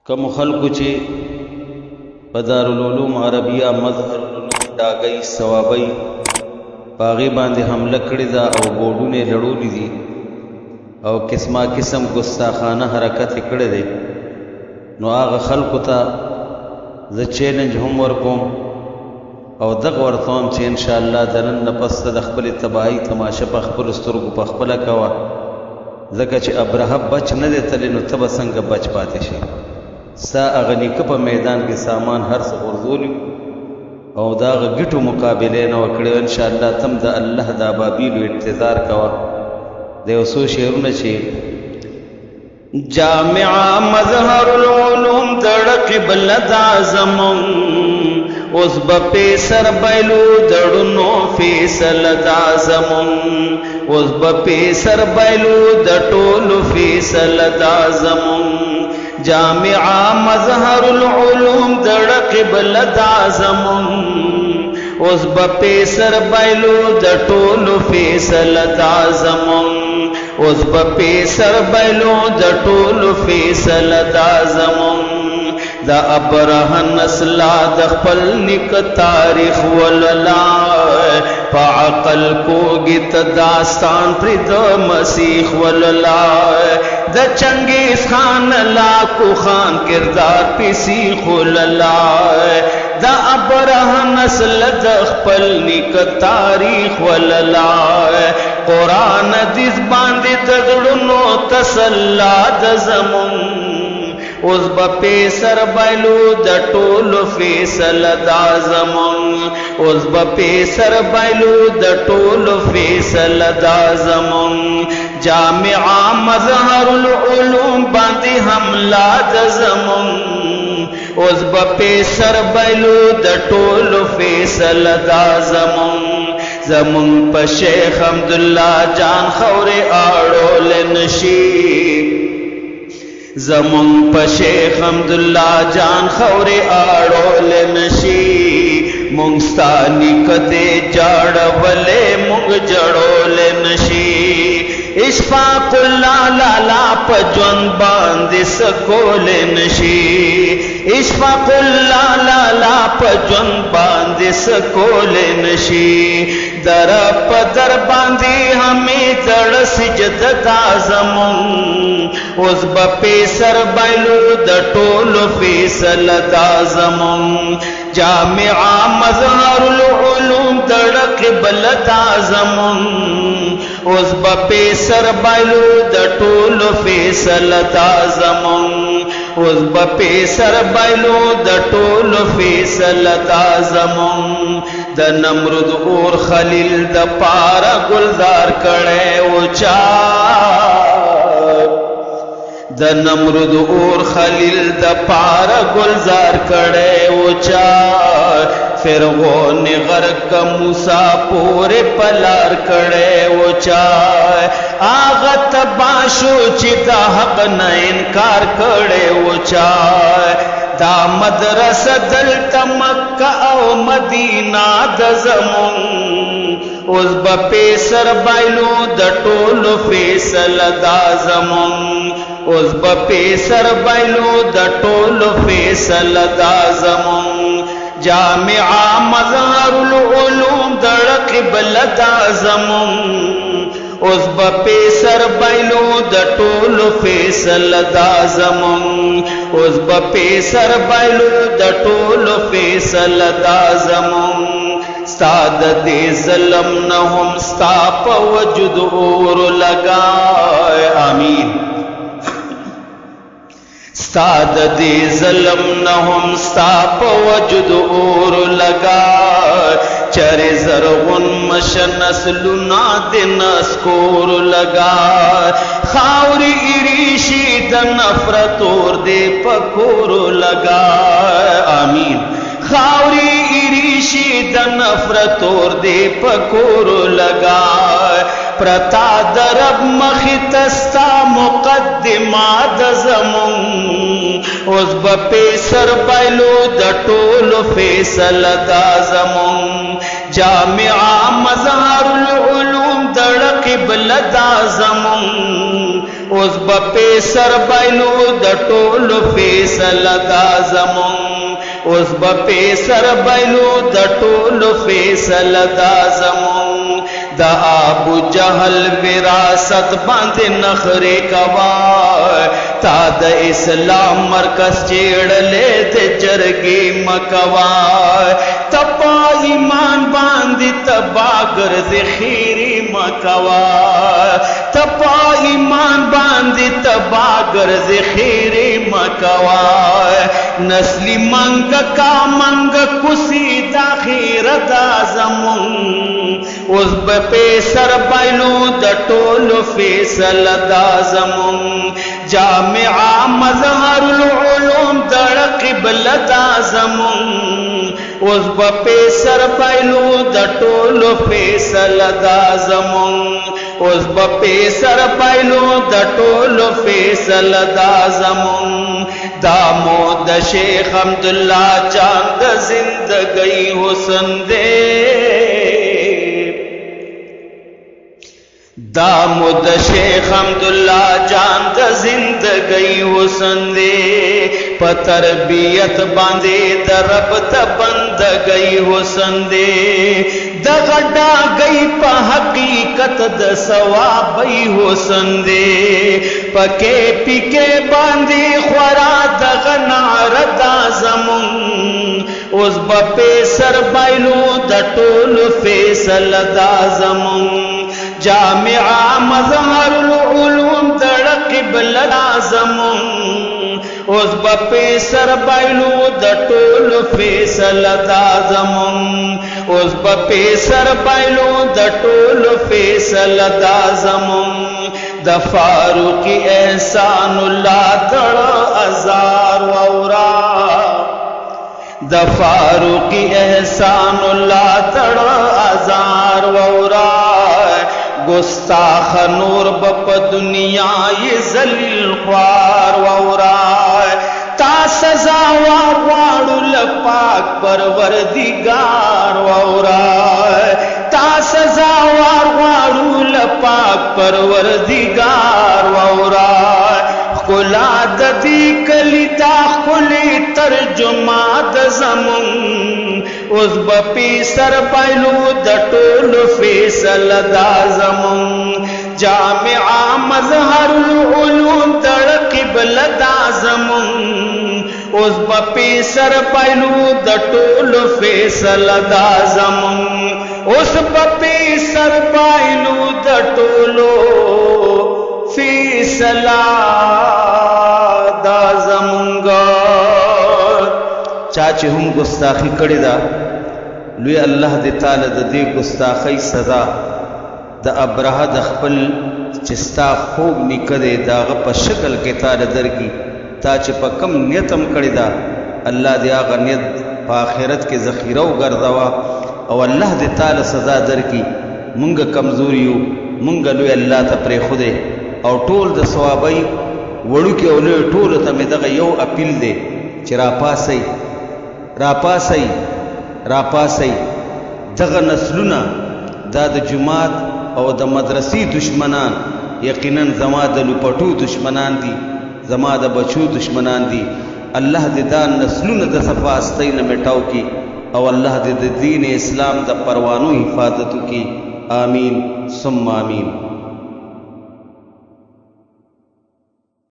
کم خلقو چې په دارلعلوم عربیه مظهرالعلوم دډاگئ ثوابی پاغي باندې حمله کړې ده او بورډونه لړولې دي او قسمه قسم ګستاخانه حرکت کړی دی، نو هغه خلکو ته زه چیلنج هم ورکوم او دغه ورته وایم چې انشاءالله د نن نه پس ته د خپلې تباهۍ تماشه په خپلو سترګو په خپله کوه، ځکه چې ابرهه بچ نه دی تللی نو ته به څنګه بچ پاتې شي. ستا هغه نیکه په میدان کې سامان هر څه غورځولي او د هغه ګټو مقابلې نه وکړې. انشاءالله تم د الله د ابابیلو انتظار کوه. د یو څو شعرونه چې جامعہ مظہرالعلوم دڑق بلد زمونگ اوس بپی سر بائیلو دڈونو فیصلہ دا زمونگ اوس بپی سر بائیلو دٹولو فیصلہ دا زمونگ جامعہ مظہرالعلوم دڑق بلد زمونگ اوس بپی سر بائیلو دٹولو فیصلہ دا زمونگ اوس بپی سر بائیلو دٹولو فیصلہ دا زمونگ دا ابرہ نسلا د خپل نیک تاریخ وللا پا عقل کوگی تا داستان پر دا مسیح وللا دا چنگیز خان لاکو خان کردار پی سیخ وللا دا ابرہ نسل د خپل نیک تاریخ وللا قرآن دیز باندی دزڑونو تسلا د زمونگ اوس بپی سر بائیلو د ټولو فیصله دا زمونگ اوس بپی سر بائیلو د ټولو فیصله دا زمونگ جامعہ مظہرالعلوم باندې حمله د زمونگ اوس بپی سر بائیلو د ټولو فیصله دا زمونگ زمونگ په شیخ عبداللہ جان خورې اړول نشي زمونگ پا شیخ عبداللہ جان خوری آڑول نشی مونگستانی کدے جاڑ ولے مونگ جڑول نشی اشفاق اللہ لالا پا جون باندی سکول نشی اشفاق اللہ لالا پا جون باندی سکول نشی در پدر باندی ہمیں دڑ سجد دا زمونگ اوس بپی سر بائیلو د ټولو فیصله دا زمونگ جامعہ مظہرالعلوم دڑق بلد زمونگ اوس بپی سر بائیلو د ټولو فیصله دا زمونگ اوس بپی سر بائیلو د ټولو فیصله دا زمونگ د نمرود اور خلیل د پارا گلزار کړه او چا د نمرود اور خلیل د پارا گلزار کړه او چا فرعون غرق موسی پورے پلار کړه او چا آغا تباشو چې د حق نه انکار کړه او چا دا مدرسه دلته مکه او مدینہ د زمونگ اوس بپی سر بائیلو د ټولو فیصله دا زمونگ اوس بپی سر بائیلو د ټولو فیصله دا زمونگ جامعہ مظہرالعلوم دڑق بلد زمونگ اوس بپی سر بائیلو د ټولو فیصله دا زمونگ اوس بپی سر بائیلو د ټولو فیصله دا زمونگ ستا د دې ظلم نه هم ستا په وجود اور لګای آمین ستا د دې ظلم نه هم ستا په وجود اور لګای چرې زرغون مشه نسلونه د نسکور لګای خاورې ایریشي د نفرت اور دې په کور لګای آمین خاوری ایریشی د نفرت اور دے پکور لگا پرتا درب مخی تستا مقدمات زمونگ اوس بپی سر بائیلو د ټولو فیصله دا زمونگ جامعہ مظہرالعلوم دڑق بلد زمونگ اوس به پیسر بایلو د ټولو فیصله دا زمونگ اوس به پیسر بایلو د ټولو فیصله دا زمونگ دا ابو جہل وراثت باندې نخرې کوا تا د اسلام مرکز چیړلې د جرګې مکوا تپا ایمان باندې تبا ګرځې خیری مکوا تپا ایمان باندې تبا ګرځې خیری مکوا نسلی منګ کا منګ کوسی دا خیر دا زمون اوس به پیسر بایلو د ټولو فیصله دا زمون جامعہ مظہرالعلوم دڑ قبلہ دا زمون اوس به پیسر بایلو د ټولو فیصله دا زمون اوس به پیسر بایلو د ټولو فیصله دا زمون دا مو د شیخ حمداللہ جان د زندگی حسن دے دا مو د شیخ حمداللہ جان د زندگی حسن دے په تربیت باندې د رب ته بندګۍ حسن دے د دډاگئ په حقیقت د ثوابۍ حسن دے پکې پکې باندې خورا دغه نعره دا زمون اوس به پیسر بایلو د ټولو فیصله دا زمون جامعہ مظہرالعلوم دڑ قبلہ دا زمون اوس به پیسر بایلو د ټولو فیصله دا زمون اوس به پیسر بایلو د ټولو فیصله دا زمون د فاروق احسان الله دړ ازار وورا د فاروق احسان الله دړ ازار وورا گستاخ نور بپ دنیا یہ ذلیل خوار وورا تا سزا واړو لپاک پروردگار وورا تا سزا واړو لپاک پروردگار وورا خلا د دې کلی دا خلی ترجمه د زمون اوس به پیسر بایلو د ټولو فیصله دا زمون جامعہ مظہرالعلوم دڑ قبلہ دا زمون اوس به پیسر بایلو د ټولو فیصله دا زمون اوس به پیسر بایلو د ټولو فیصله دا زمونگا چاچه هم گستاخی کړی دا لوی الله دې تعالی د دې گستاخی سزا د ابرهه د خپل چستا خوب نکړي داغه په شکل کې تعالی درکې تا چې په کم نیتم کړی دا الله دې هغه نیت په آخرت کې ذخیره وګرځوا او الله دې تعالی سزا درکې مونږ کمزوریو مونږ لوی الله ته پرې خوده او ټول د ثوابي وړو کې اولې ټول ته مې دغه یو اپیل دی چې راپاسي دغه نسلونه دا د جماعت او د مدرسې دشمنان یقینا زما د لپټو دشمنان دي زما د بچو دشمنان دي الله دې دا نسلونه د صفاستۍ نه مټاو کی او الله دې د دین اسلام د پروانو حفاظت کی آمین ثم آمین